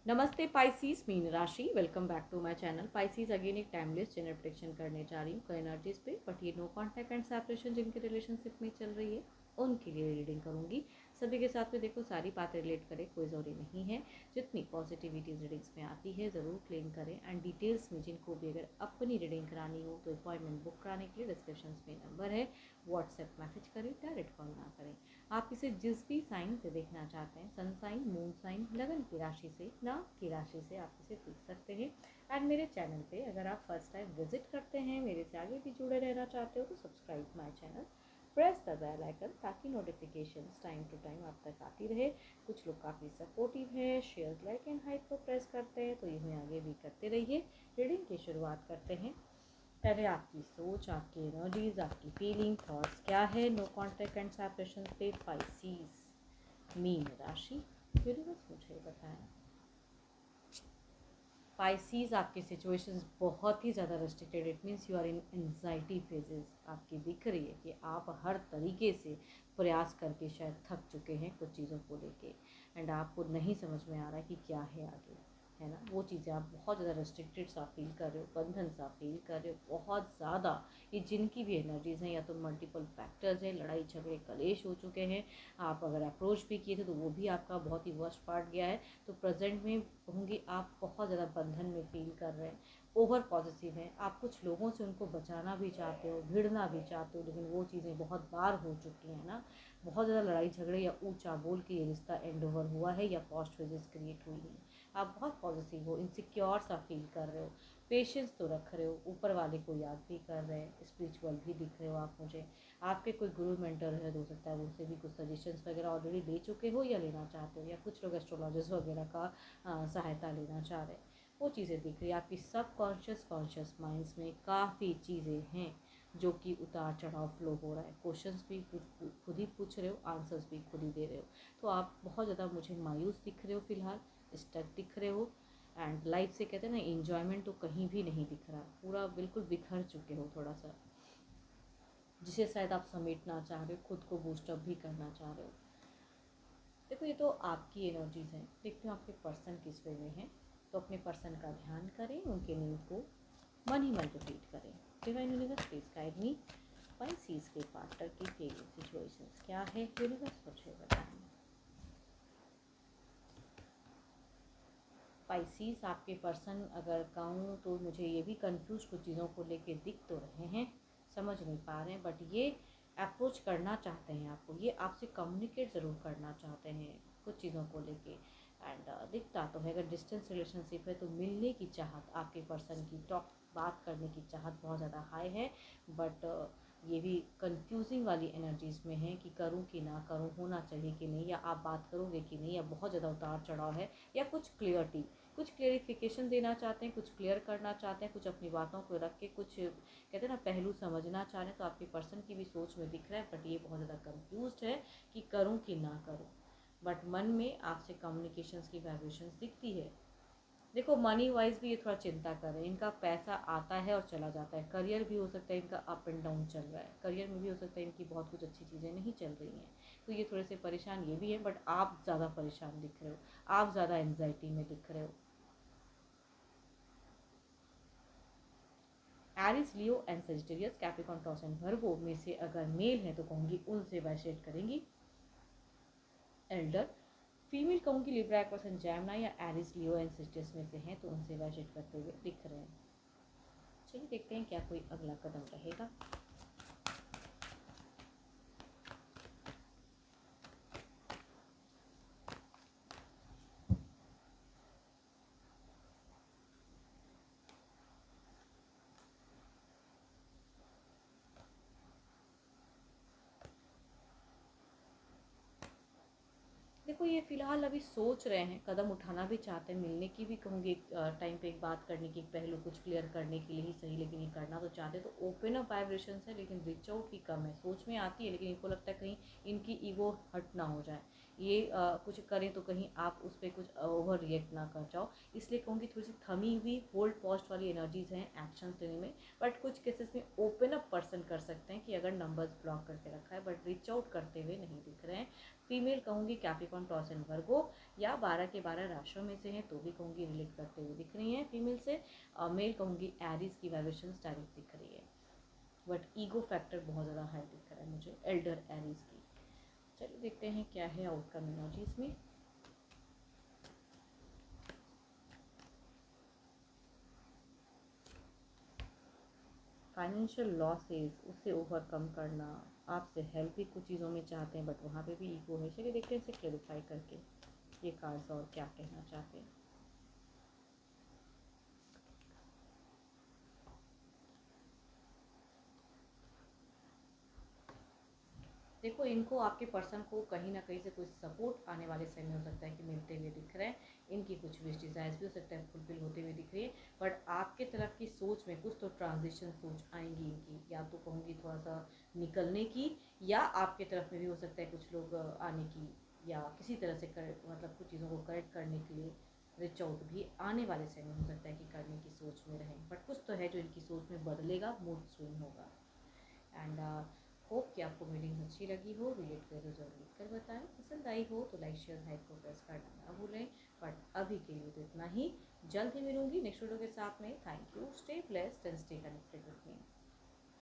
नमस्ते पाइसीज, मीन राशि। Welcome back to my channel. Pisces again एक टाइमलेस जेनरल प्रेडिक्शन करने जा रही हूँ कई एनर्जीज पे, बट ये नो कॉन्टैक्ट एंड सेपरेशन जिनके रिलेशनशिप में चल रही है उनके लिए रीडिंग करूँगी। सभी के साथ में देखो सारी बातें रिलेट करें, कोई ज़रूरी नहीं है। जितनी पॉजिटिविटीज रीडिंग्स में आती है ज़रूर क्लेम करें। एंड डिटेल्स में जिनको भी अगर अपनी रीडिंग करानी हो तो अपॉइंटमेंट बुक कराने के लिए डिस्क्रिप्शन में नंबर है, व्हाट्सएप मैसेज करें, डायरेक्ट कॉल ना करें। आप इसे जिस भी साइन से देखना चाहते हैं, सन साइन, मून साइन, लगन की राशि से, नाम की राशि से आप इसे देख सकते हैं। एंड मेरे चैनल पे अगर आप फर्स्ट टाइम विजिट करते हैं, मेरे से आगे भी जुड़े रहना चाहते हो तो subscribe my channel, press the bell icon ताकि नोटिफिकेशंस टाइम टू टाइम आप तक आती रहे। कुछ लोग काफ़ी सपोर्टिव है, शेयर, लाइक एंड हाइप को प्रेस करते हैं, तो ये आगे भी करते रहिए। रीडिंग की शुरुआत करते हैं। पहले आपकी सोच, आपकी एनर्जीज, आपकी फीलिंग, थॉट्स क्या है नो कॉन्टैक्ट एंड सेपरेशन पे पाइसीज मीन राशि। यूनिवर्स मुझे बताएं। पाइसीज आपकी सिचुएशंस बहुत ही ज़्यादा restricted, it means you are in anxiety phases. आपकी दिख रही है कि आप हर तरीके से प्रयास करके शायद थक चुके हैं कुछ चीज़ों को लेके, एंड आपको नहीं समझ में आ रहा है कि क्या है आगे, है ना। वो चीज़ें आप बहुत ज़्यादा रेस्ट्रिक्टेड सा फील कर रहे हो, बंधन सा फील कर रहे हो बहुत ज़्यादा। ये जिनकी भी एनर्जीज़ हैं या तो मल्टीपल फैक्टर्स हैं, लड़ाई झगड़े कलेश हो चुके हैं। आप अगर अप्रोच भी किए थे तो वो भी आपका बहुत ही वर्स्ट पार्ट गया है। तो प्रेजेंट में कहूँगी आप बहुत ज़्यादा बंधन में फील कर रहे हैं, ओवर पॉजिटिव हैं। आप कुछ लोगों से उनको बचाना भी चाहते हो, भिड़ना भी चाहते हो, लेकिन वो चीज़ें बहुत बार हो चुकी हैं ना। बहुत ज़्यादा लड़ाई झगड़े या ऊंचा बोल के ये रिश्ता एंड ओवर हुआ है या पॉस्ट फेजेस क्रिएट हुई हैं। आप बहुत पॉजिटिव हो, इनसिक्योर सा फील कर रहे हो, पेशेंस तो रख रहे हो, ऊपर वाले को याद भी कर रहे हैं, स्पिरिचुअल भी दिख रहे हो आप मुझे। आपके कोई गुरु मेंटर है, हो सकता है उनसे भी कुछ सजेशंस वगैरह ऑलरेडी ले चुके हो या लेना चाहते हो, या कुछ लोग एस्ट्रोलॉजर्स वगैरह का सहायता लेना चाह रहे हैं। वो चीज़ें दिख रही है। आपकी सब कॉन्शियस माइंड्स में काफ़ी चीज़ें हैं जो कि उतार चढ़ाव फ्लो हो रहा है। क्वेश्चंस भी खुद ही पूछ रहे हो, आंसर्स भी खुद ही दे रहे हो। तो आप बहुत ज़्यादा मुझे मायूस दिख रहे हो, फिलहाल स्टक दिख रहे हो। एंड लाइफ से कहते हैं ना, इंजॉयमेंट तो कहीं भी नहीं दिख रहा, पूरा बिल्कुल बिखर चुके हो थोड़ा सा, जिसे शायद आप समेटना चाह रहे हो, खुद को बूस्टअप भी करना चाह रहे हो। देखो ये तो आपकी एनर्जीज हैं, देखते हो आपके पर्सन किस वे में है। तो अपने पर्सन का ध्यान करें, उनके नेम को मन ही मन रिपीट करें। Divine universe please guide me. Pisces के पार्टनर की फेलियर सिचुएशंस क्या है, यूनिवर्स मुझे बताएं। पाइसीज आपके पर्सन अगर कहूँ तो मुझे ये भी कंफ्यूज कुछ चीज़ों को लेके दिख तो रहे हैं, समझ नहीं पा रहे हैं, बट ये अप्रोच करना चाहते हैं आपको, ये आपसे कम्युनिकेट ज़रूर करना चाहते हैं कुछ चीज़ों को लेके। एंड दिखता तो है, अगर डिस्टेंस रिलेशनशिप है तो मिलने की चाहत आपके पर्सन की, टॉक बात करने की चाहत बहुत ज़्यादा हाई है। बट ये भी कंफ्यूजिंग वाली एनर्जीज़ में है कि करूं कि ना करूं, होना चाहिए कि नहीं, या आप बात करोगे कि नहीं, या बहुत ज़्यादा उतार चढ़ाव है, या कुछ क्लियरिटी, कुछ क्लियरिफिकेशन देना चाहते हैं, कुछ क्लियर करना चाहते हैं, कुछ अपनी बातों को रख के कुछ कहते हैं ना पहलू समझना चाह रहे हैं। तो आपके पर्सन की भी सोच में दिख रहा है, बट ये बहुत ज़्यादा कंफ्यूज्ड है कि करूं कि ना करूं। बट मन में आपसे कम्युनिकेशंस की वाइब्रेशंस दिखती है। देखो मनी वाइज भी ये थोड़ा चिंता कर रहे हैं, इनका पैसा आता है और चला जाता है। करियर भी हो सकता है इनका अप एंड डाउन चल रहा है, करियर में भी हो सकता है इनकी बहुत कुछ अच्छी चीज़ें नहीं चल रही हैं। तो ये थोड़े से परेशान ये भी है, बट आप ज़्यादा परेशान दिख रहे हो, आप ज़्यादा एंजाइटी में दिख रहे हो। Aries, Leo and Sagittarius, Capricorn, Taurus and Virgo में से अगर मेल है तो कहूँगी उनसे वैसेट करेंगी एल्डर। फीमेल कहूँगी लिब्रा, एक्वास एंड जैमना, या एरिस, लियो एंड सेजिटेरियस में से हैं तो उनसे वैसेट करते हुए दिख रहे हैं। चलिए देखते हैं क्या कोई अगला कदम रहेगा। देखो ये फ़िलहाल अभी सोच रहे हैं, कदम उठाना भी चाहते हैं, मिलने की भी कहूँगी एक टाइम पे एक बात करने की, एक पहलू कुछ क्लियर करने के लिए ही सही, लेकिन ये करना तो चाहते हैं। तो ओपन अप वाइब्रेशंस है, लेकिन रिच आउट की कम है। सोच में आती है लेकिन इनको लगता है कहीं इनकी ईगो हर्ट ना हो जाए, ये कुछ करें तो कहीं आप उस पर कुछ ओवर रिएक्ट ना कर जाओ, इसलिए कहूँगी थोड़ी सी थमी हुई होल्ड पॉस्ट वाली एनर्जीज हैं एक्शन लेने में। बट कुछ केसेस में ओपन अप पर्सन कर सकते हैं कि अगर नंबर्स ब्लॉक करके रखा है बट रीच आउट करते हुए नहीं दिख रहे हैं। फीमेल कहूँगी कैप्रिकॉर्न, टॉरस एंड वर्गो, या 12 के 12 राशियों में से हैं तो भी कहूँगी रिलेट करते हुए दिख रही हैं फीमेल से। मेल कहूँगी एरीज की वाइब्रेशन डायरेक्ट दिख रही है, बट ईगो फैक्टर बहुत ज़्यादा हाई दिख रहा है मुझे एल्डर एरीज की। चलिए देखते हैं क्या है आउटकम एनर्जीज में। फाइनेंशियल लॉसेस, उससे ओवरकम करना, आपसे हेल्प भी कुछ चीज़ों में चाहते हैं बट वहाँ पे भी ईगो है। चलिए देखते हैं इसे क्लेरिफाई करके ये कार्ड्स और क्या कहना चाहते हैं। देखो, इनको आपके पर्सन को कहीं ना कहीं से कुछ सपोर्ट आने वाले समय हो सकता है कि मिलते हुए दिख रहे हैं। इनकी कुछ विश डिज़ायर्स भी हो सकता है फुलफिल होते हुए दिख रही है। बट आपके तरफ की सोच में कुछ तो ट्रांजिशन सोच आएंगी इनकी, या तो कहूँगी थोड़ा सा निकलने की, या आपके तरफ में भी हो सकता है कुछ लोग आने की, या किसी तरह से मतलब कुछ चीज़ों को करेक्ट करने के लिए रिच आउट भी आने वाले समय हो सकता है कि करने की सोच में रहें। बट कुछ तो है जो इनकी सोच में बदलेगा, मूड स्विंग होगा। एंड होप कि आपको मीटिंग अच्छी लगी हो। रिलेट करें तो जरूर लिख कर बताएं। पसंद आई हो तो लाइक शेयर हाइप को प्रेस करना ना भूलें। बट अभी के लिए तो इतना ही। जल्द ही मिलूंगी नेक्स्ट वीडियो के साथ में। Thank you, stay blessed and stay connected with me.